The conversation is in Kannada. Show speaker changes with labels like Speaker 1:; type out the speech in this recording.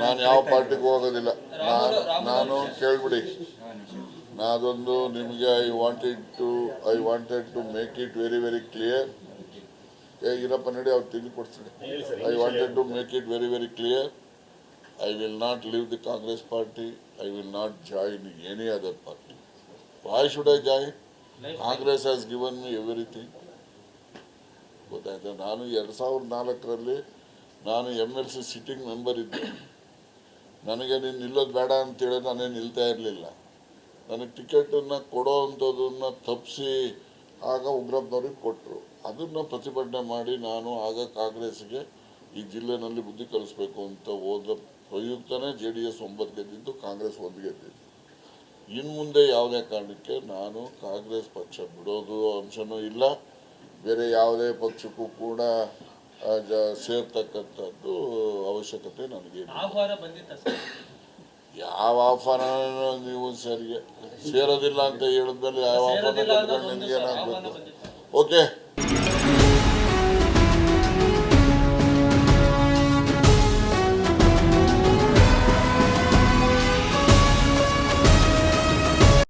Speaker 1: ನಾನು ಯಾವ ಪಾರ್ಟಿಗೂ ಹೋಗೋದಿಲ್ಲ. ನಾನು ಕೇಳ್ಬಿಡಿ, ನಾದೊಂದು ನಿಮಗೆ I wanted to make it very very clear. ಇರಪ್ಪ ನಡಿ ಅವ್ರು ತಿಳಿ ಕೊಡ್ತೀನಿ. I wanted to make it very very clear. I will not leave the Congress party. I will not join any other party. Why should I join? Congress has given me everything. ಗೊತ್ತಾಯ್ತಾ? ನಾನು 2004ರಲ್ಲಿ ನಾನು MLC ಸಿಟ್ಟಿಂಗ್ ಮೆಂಬರ್ ಇದ್ದೆ. ನನಗೆ ನೀನು ನಿಲ್ಲೋದು ಬೇಡ ಅಂತೇಳಿ ನಾನೇ ನಿಲ್ತಾ ಇರಲಿಲ್ಲ. ನನಗೆ ಟಿಕೆಟನ್ನು ಕೊಡೋ ಅಂಥದ್ದನ್ನು ತಪ್ಪಿಸಿ ಆಗ ಉಗ್ರಪ್ಪನವ್ರಿಗೆ ಕೊಟ್ಟರು. ಅದನ್ನು ಪ್ರತಿಭಟನೆ ಮಾಡಿ ನಾನು ಆಗ ಕಾಂಗ್ರೆಸ್ಗೆ ಈ ಜಿಲ್ಲೆನಲ್ಲಿ ಬುದ್ಧಿ ಕಲಿಸ್ಬೇಕು ಅಂತ ಹೋದ ಪ್ರಯುಕ್ತನೇ JDS 9 ಗೆದ್ದಿದ್ದು, ಕಾಂಗ್ರೆಸ್ 1 ಗೆದ್ದಿದ್ದು. ಇನ್ನು ಮುಂದೆ ಯಾವುದೇ ಕಾರಣಕ್ಕೆ ನಾನು ಕಾಂಗ್ರೆಸ್ ಪಕ್ಷ ಬಿಡೋದು ಅಂಶನೂ ಇಲ್ಲ, ಬೇರೆ ಯಾವುದೇ ಪಕ್ಷಕ್ಕೂ ಕೂಡ ಸೇರ್ತಕ್ಕಂಥದ್ದು ಅವಶ್ಯಕತೆ ನನಗೆ. ಯಾವ ಆಹ್ವಾನ ನೀವು ಸರಿಗೆ ಸೇರೋದಿಲ್ಲ ಅಂತ ಹೇಳಿದ್ಮೇಲೆ ಯಾವ ಆಹ್ವಾನ ನಿನಗೇನಾಗಬೇಕು? ಓಕೆ.